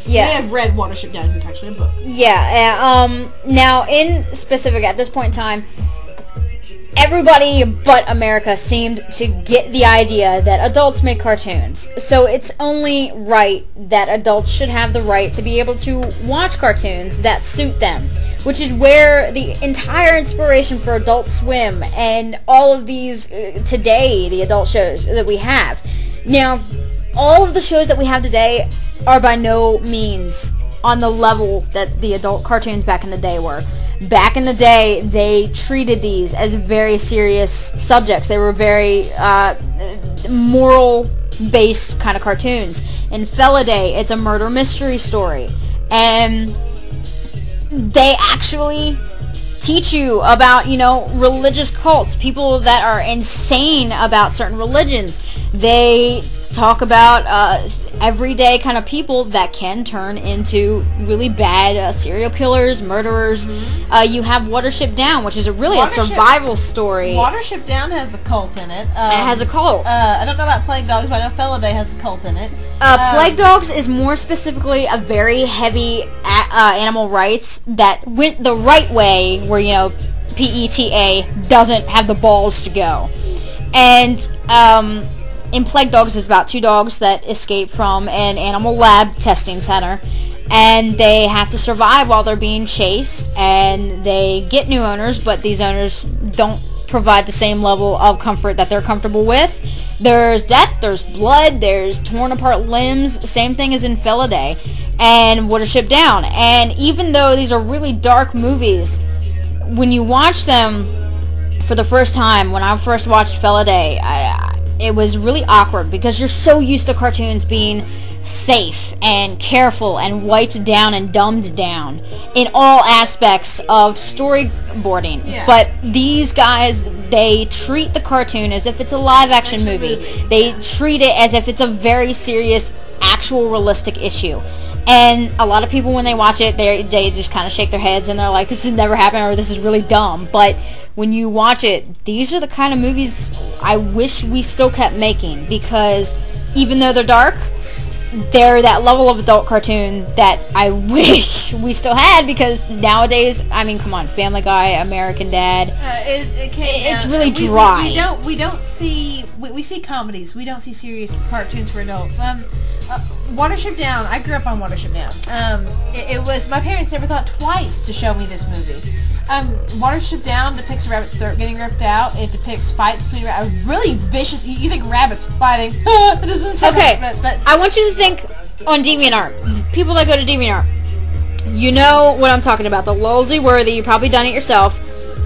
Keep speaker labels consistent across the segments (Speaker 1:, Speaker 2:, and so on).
Speaker 1: Yeah. I have read Watership Down. It's actually a book.
Speaker 2: Yeah. Now, in specific, at this point in time, everybody but America seemed to get the idea that adults make cartoons. So it's only right that adults should have the right to be able to watch cartoons that suit them, which is where the entire inspiration for Adult Swim and all of these, today, the adult shows that we have. Now, all of the shows that we have today are by no means on the level that the adult cartoons back in the day were. Back in the day, they treated these as very serious subjects. They were very moral-based kind of cartoons. In Feliday, it's a murder mystery story. And they actually teach you about, religious cults, people that are insane about certain religions. They talk about everyday kind of people that can turn into really bad serial killers, murderers. You have Watership Down, which is a survival story.
Speaker 1: Watership Down has a cult in it.
Speaker 2: It has a cult.
Speaker 1: I don't know about Plague Dogs, but I know Feliday has a cult in it.
Speaker 2: Plague Dogs is more specifically a very heavy animal rights that went the right way, where, PETA doesn't have the balls to go. And, in Plague Dogs, it's about two dogs that escape from an animal lab testing center, and they have to survive while they're being chased, and they get new owners, but these owners don't provide the same level of comfort that they're comfortable with. There's death, there's blood, there's torn apart limbs, same thing as in Feliday and Watership Down. And even though these are really dark movies, when you watch them for the first time, when I first watched Feliday, it was really awkward because you're so used to cartoons being safe and careful and wiped down and dumbed down in all aspects of storyboarding. Yeah. But these guys, they treat the cartoon as if it's a live-action movie. They treat it as if it's a very serious, actual, realistic issue. And a lot of people, when they watch it, they just kind of shake their heads and they're like, this has never happened, or this is really dumb. But when you watch it, these are the kind of movies I wish we still kept making, because even though they're dark, they're that level of adult cartoon that I wish we still had, because nowadays, I mean, come on, Family Guy, American Dad, it's really dry.
Speaker 1: We don't see, we see comedies, we don't see serious cartoons for adults. Watership Down, I grew up on Watership Down. It was, my parents never thought twice to show me this movie. Watership Down depicts a rabbit's throat getting ripped out. It depicts fights between rabbits. Really vicious. You think rabbits fighting? It doesn't sound
Speaker 2: okay,
Speaker 1: but
Speaker 2: I want you to think on DeviantArt. People that go to DeviantArt, you know what I'm talking about. The Lulzy Worthy. You've probably done it yourself.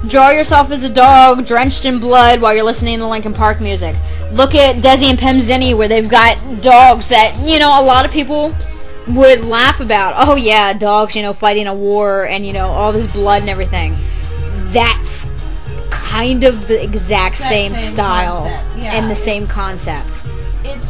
Speaker 2: Draw yourself as a dog drenched in blood while you're listening to Linkin Park music. Look at Desi and Pim Zenny, where they've got dogs that, a lot of people would laugh about. Oh yeah, dogs, fighting a war and, all this blood and everything. That's kind of the exact same style and the same concept.
Speaker 1: It's,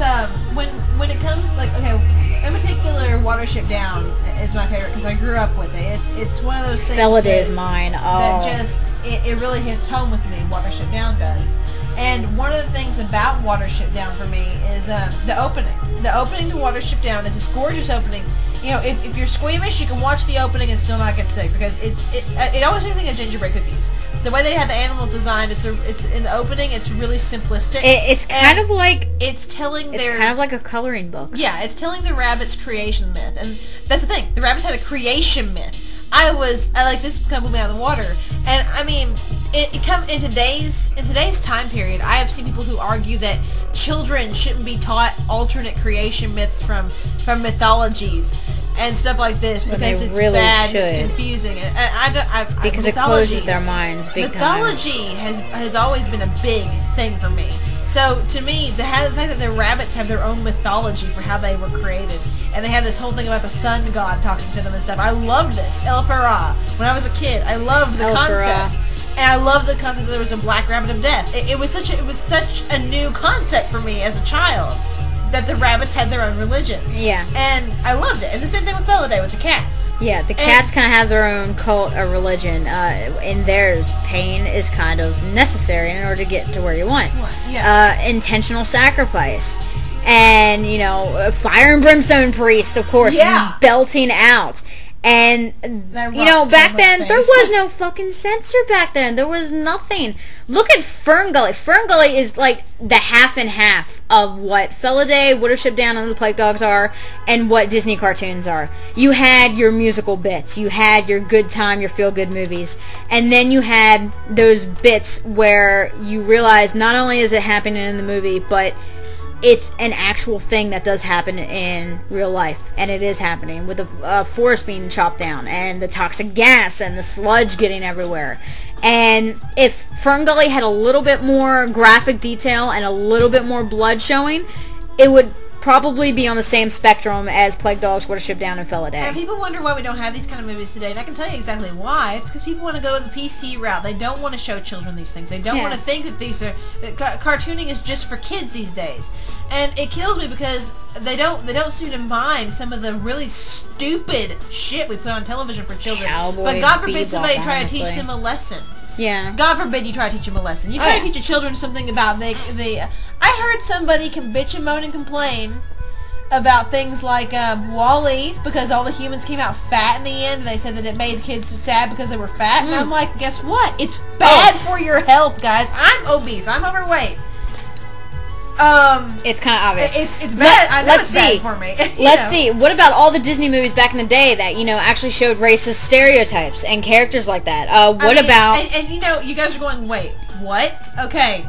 Speaker 1: when it comes, in particular, Watership Down is my favorite because I grew up with it. It's one of those things
Speaker 2: Feliday is mine.
Speaker 1: That just, it really hits home with me, Watership Down does. And one of the things about Watership Down for me is the opening. The opening to Watership Down is this gorgeous opening. If you're squeamish, you can watch the opening and still not get sick, because it always makes me think of gingerbread cookies. The way they have the animals designed, it's in the opening, it's really simplistic.
Speaker 2: It's kind of like
Speaker 1: kind
Speaker 2: of like a coloring book.
Speaker 1: Yeah, it's telling the rabbit's creation myth, and that's the thing. The rabbits had a creation myth. This kind of blew me out of the water, and I mean, in today's time period, I have seen people who argue that children shouldn't be taught alternate creation myths from mythologies and stuff like this, because it's really bad, it's confusing,
Speaker 2: because it closes their minds big time.
Speaker 1: Mythology has always been a big thing for me. So to me, the fact that the rabbits have their own mythology for how they were created, and they have this whole thing about the sun god talking to them and stuff. I loved this. El Farah. When I was a kid, I loved the concept. And I love the concept that there was a black rabbit of death. It was such a new concept for me as a child, that the rabbits had their own religion.
Speaker 2: Yeah.
Speaker 1: And I loved it. And the same thing with Feliday with the cats.
Speaker 2: Yeah, the cats kind of have their own cult or religion. In theirs, pain is kind of necessary in order to get to where you want.
Speaker 1: Yeah.
Speaker 2: Intentional sacrifice. and, you know, a fire and brimstone priest, of course, belting out. And, you know, back then, there was no fucking censor back then. There was nothing. Look at Fern Gully. Fern Gully is like the half and half of what Feliday, Watership Down, and the Plague Dogs are, and what Disney cartoons are. You had your musical bits. You had your good time, your feel-good movies. And then you had those bits where you realize not only is it happening in the movie, but it's an actual thing that does happen in real life, and it is happening, with the forest being chopped down, and the toxic gas, and the sludge getting everywhere. And if Fern Gully had a little bit more graphic detail and a little bit more blood showing, it would probably be on the same spectrum as Plague Dogs, Watership Down, and Feliday.
Speaker 1: And people wonder why we don't have these kind of movies today, and I can tell you exactly why. It's because people want to go the PC route. They don't want to show children these things. They don't want to think that these are cartooning is just for kids these days. And it kills me because they don't seem to mind some of the really stupid shit we put on television for children. But God forbid somebody try to teach them a lesson.
Speaker 2: Yeah.
Speaker 1: God forbid you try to teach them a lesson. You try to teach your children something about I heard somebody can bitch and moan and complain about things like Wall-E, because all the humans came out fat in the end, and they said that it made kids sad because they were fat. And I'm like, guess what? It's bad for your health, guys. I'm obese. I'm overweight.
Speaker 2: It's kind of obvious.
Speaker 1: It's bad. I know it's bad for me.
Speaker 2: Let's see. What about all the Disney movies back in the day that, you know, actually showed racist stereotypes and characters like that? What about...
Speaker 1: And, you know, you guys are going, wait, what? Okay.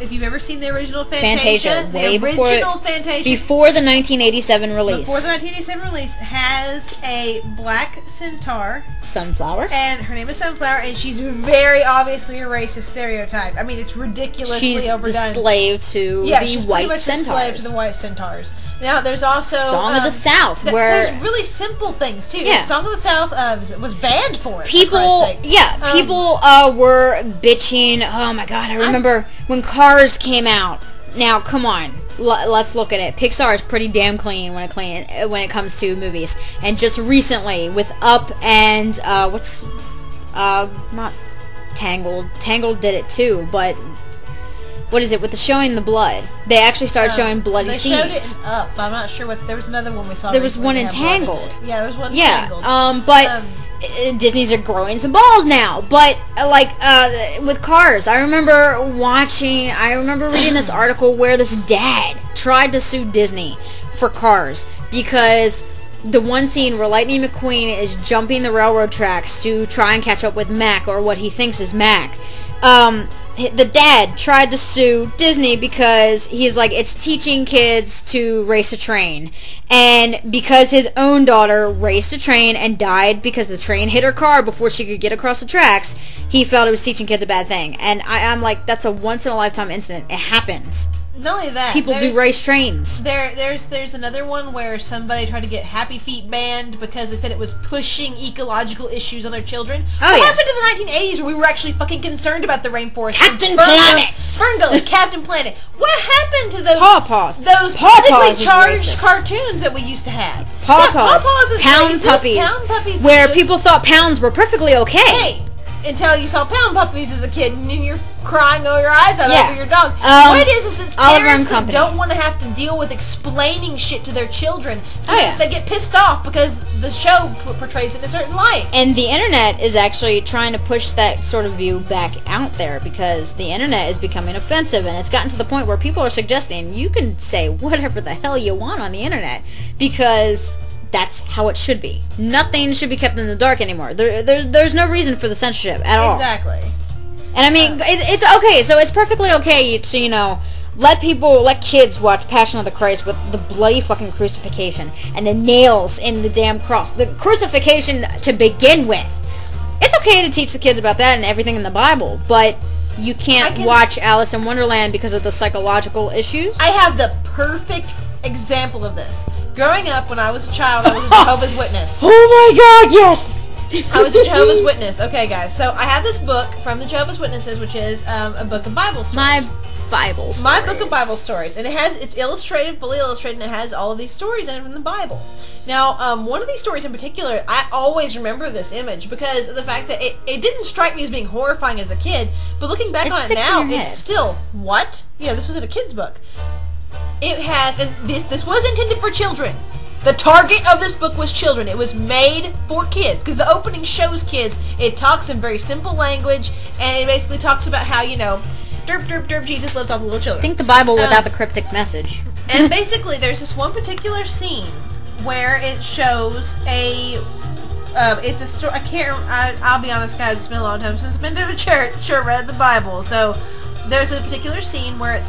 Speaker 1: If you've ever seen the original Fantasia,
Speaker 2: before the 1987 release.
Speaker 1: Before the 1987 release, has a black centaur.
Speaker 2: Sunflower.
Speaker 1: And her name is Sunflower, and she's very obviously a racist stereotype. I mean, it's ridiculously overdone.
Speaker 2: She's the slave to the white centaurs.
Speaker 1: Slave to the white centaurs. Now, there's also...
Speaker 2: Song of the South, where...
Speaker 1: There's really simple things, too.
Speaker 2: Yeah.
Speaker 1: Song of the South was banned for it,
Speaker 2: people,
Speaker 1: for Christ's sake.
Speaker 2: People were bitching. Oh, my God, I remember when Cars came out. Now, come on. Let's look at it. Pixar is pretty damn clean when it comes to movies. And just recently, with Up and, not Tangled. Tangled did it, too, but... What is it? With the showing the blood. They actually started showing bloody scenes.
Speaker 1: They showed it in Up. I'm not sure what... There was another one we saw.
Speaker 2: There was one in Tangled.
Speaker 1: Yeah, there was one in Tangled.
Speaker 2: But Disney's are growing some balls now. But, with Cars, I remember reading this article where this dad tried to sue Disney for Cars because the one scene where Lightning McQueen is jumping the railroad tracks to try and catch up with Mac, or what he thinks is Mac, the dad tried to sue Disney because he's like, it's teaching kids to race a train. And because his own daughter raced a train and died because the train hit her car before she could get across the tracks, he felt it was teaching kids a bad thing. And I'm like, that's a once-in-a-lifetime incident. It happens.
Speaker 1: Not only that,
Speaker 2: people do race trains.
Speaker 1: There's another one where somebody tried to get Happy Feet banned because they said it was pushing ecological issues on their children. What happened to the 1980s where we were actually fucking concerned about the rainforest?
Speaker 2: Captain Planet!
Speaker 1: Fern Gully, Captain Planet. What happened to those
Speaker 2: Pawpaws?
Speaker 1: Those politically charged cartoons that we used to have?
Speaker 2: Pawpaws. Pound
Speaker 1: racist.
Speaker 2: Puppies.
Speaker 1: Pound Puppies.
Speaker 2: Where people thought pounds were perfectly okay.
Speaker 1: Hey, until you saw Pound Puppies as a kid and you're crying over your eyes out over your dog. What it is it's parents that don't want to have to deal with explaining shit to their children, so they get pissed off because the show portrays it in a certain light.
Speaker 2: And the internet is actually trying to push that sort of view back out there because the internet is becoming offensive, and it's gotten to the point where people are suggesting you can say whatever the hell you want on the internet because that's how it should be. Nothing should be kept in the dark anymore. There's no reason for the censorship at all.
Speaker 1: Exactly.
Speaker 2: And I mean, it's okay. So it's perfectly okay to, you know, let kids watch Passion of the Christ with the bloody fucking crucifixion and the nails in the damn cross. The crucifixion to begin with. It's okay to teach the kids about that and everything in the Bible, but you can't watch Alice in Wonderland because of the psychological issues.
Speaker 1: I have the perfect example of this. Growing up, when I was a child, I was a Jehovah's Witness.
Speaker 2: Oh my God, yes!
Speaker 1: I was a Jehovah's Witness. Okay, guys. So I have this book from the Jehovah's Witnesses, which is a book of Bible stories.
Speaker 2: My book of Bible stories, and it's illustrated, fully illustrated, and it has all of these stories in it from the Bible. Now, one of these stories in particular, I always remember this image because of the fact that it didn't strike me as being horrifying as a kid, but looking back on it now, it's still what? Yeah, this was in a kid's book.
Speaker 1: it has, and this was intended for children. The target of this book was children. It was made for kids because the opening shows kids. It talks in very simple language, and it basically talks about how, derp, derp, derp, Jesus loves all the little children.
Speaker 2: Think the Bible without the cryptic message.
Speaker 1: And basically, there's this one particular scene where it shows a... it's a story. I'll be honest, guys. It's been a long time since I've been to a church or read the Bible. So there's a particular scene where it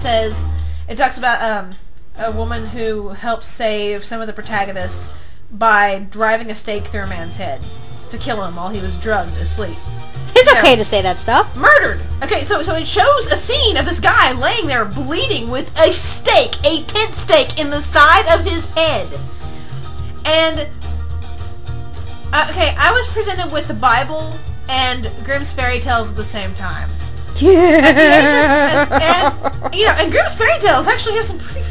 Speaker 1: talks about a woman who helps save some of the protagonists by driving a stake through a man's head to kill him while he was drugged asleep.
Speaker 2: It's okay to say that stuff.
Speaker 1: Murdered. Okay, so it shows a scene of this guy laying there bleeding with a stake, a tent stake in the side of his head, and. Okay, I was presented with the Bible and Grimm's Fairy Tales at the same time. And Grimm's Fairy Tales actually has some pretty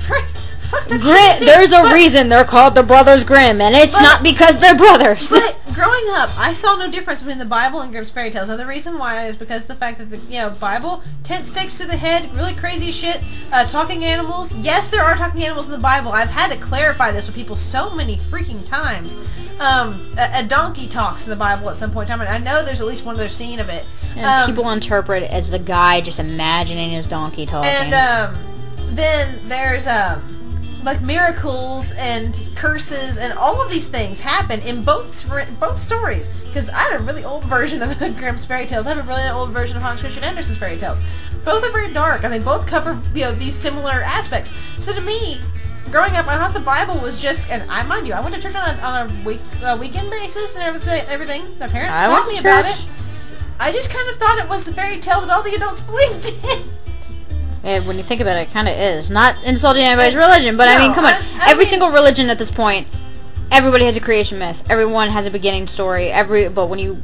Speaker 1: fucked up shit.
Speaker 2: There's a reason they're called the Brothers Grimm, and it's not because they're brothers.
Speaker 1: But growing up, I saw no difference between the Bible and Grimm's Fairy Tales, and the reason why is because of the fact that the Bible, tent stakes to the head, really crazy shit, talking animals. Yes, there are talking animals in the Bible. I've had to clarify this with people so many freaking times. A donkey talks in the Bible at some point in time, and I know there's at least one other scene of it.
Speaker 2: And people interpret it as the guy just imagining his donkey talking.
Speaker 1: And then there's like miracles and curses and all of these things happen in both stories. Because I have a really old version of the Grimm's Fairy Tales. I have a really old version of Hans Christian Andersen's fairy tales. Both are very dark, and they both cover these similar aspects. So to me, growing up, I thought the Bible was just, and I mind you, I went to church on a weekend basis and everything. My parents taught me about it. I just kind of thought it was the fairy tale that all the adults believed in.
Speaker 2: Yeah, when you think about it, it kind of is. Not insulting anybody's religion, but I mean, come on. Every single religion at this point, everybody has a creation myth. Everyone has a beginning story. But when you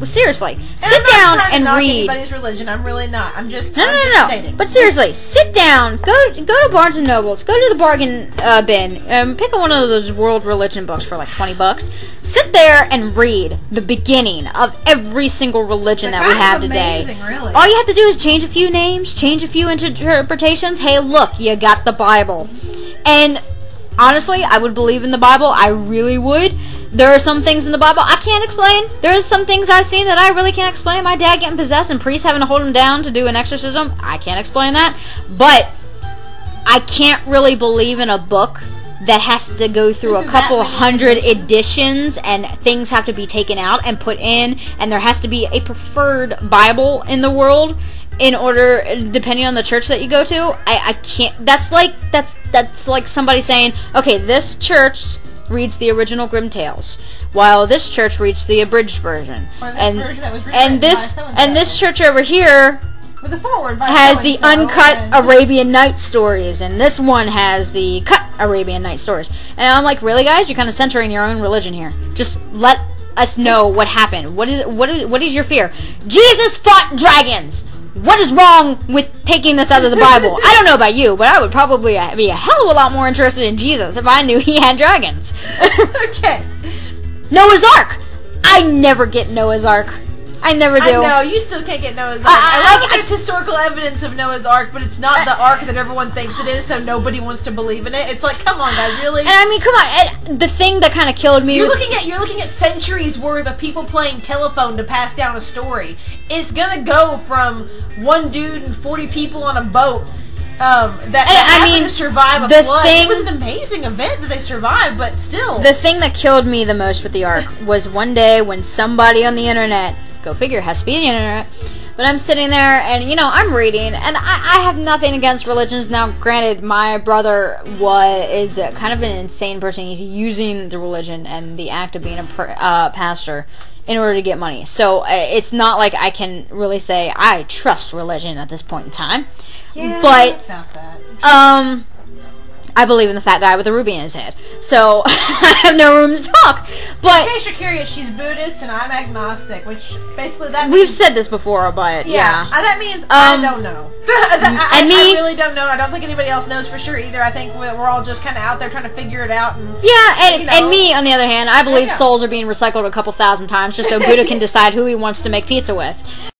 Speaker 2: seriously sit down and read
Speaker 1: anybody's religion, I'm really not. I'm just
Speaker 2: no.
Speaker 1: stating.
Speaker 2: But seriously, sit down. Go to Barnes and Nobles. Go to the bargain bin. Pick up one of those world religion books for like $20. Sit there and read the beginning of every single religion that we have today.
Speaker 1: Really.
Speaker 2: All you have to do is change a few names, change a few interpretations. Hey, look, you got the Bible. And honestly, I would believe in the Bible. I really would. There are some things in the Bible I can't explain. There are some things I've seen that I really can't explain. My dad getting possessed and priests having to hold him down to do an exorcism. I can't explain that. But I can't really believe in a book that has to go through a couple hundred editions and things have to be taken out and put in, and there has to be a preferred Bible in the world in order, depending on the church that you go to. I can't. That's like somebody saying, okay, this church reads the original Grimm Tales, while this church reads the abridged version, and this church over here
Speaker 1: with the forward
Speaker 2: has the uncut Arabian Nights stories, and this one has the cut Arabian Nights stories. And I'm like, really, guys? You're kind of centering your own religion here. Just let us know what happened. What is your fear? Jesus fought dragons. What is wrong with taking this out of the Bible? I don't know about you, but I would probably be a hell of a lot more interested in Jesus if I knew he had dragons.
Speaker 1: Okay.
Speaker 2: Noah's Ark. I never get Noah's Ark. I never do.
Speaker 1: I know, you still can't get Noah's Ark. I love that there's historical evidence of Noah's Ark, but it's not the Ark that everyone thinks it is, so nobody wants to believe in it. It's like, come on, guys, really?
Speaker 2: And I mean, come on. And the thing that kind of killed me
Speaker 1: you're looking at centuries worth of people playing telephone to pass down a story. It's gonna go from one dude and 40 people on a boat that happened to survive a flood. It was an amazing event that they survived, but still.
Speaker 2: The thing that killed me the most with the Ark was one day when somebody on the internet, go figure, has to be the internet, but I'm sitting there and, I'm reading, and I have nothing against religions. Now, granted, my brother is kind of an insane person. He's using the religion and the act of being a pastor in order to get money. So it's not like I can really say I trust religion at this point in time.
Speaker 1: Yeah,
Speaker 2: but
Speaker 1: about that.
Speaker 2: I believe in the fat guy with the ruby in his head. So I have no room to talk. But
Speaker 1: in case you're curious, she's Buddhist and I'm agnostic, which basically that means...
Speaker 2: We've said this before, but yeah.
Speaker 1: That means I don't know. I really don't know. I don't think anybody else knows for sure either. I think we're all just kind of out there trying to figure it out. And
Speaker 2: me, on the other hand, I believe souls are being recycled a couple thousand times just so Buddha can decide who he wants to make pizza with.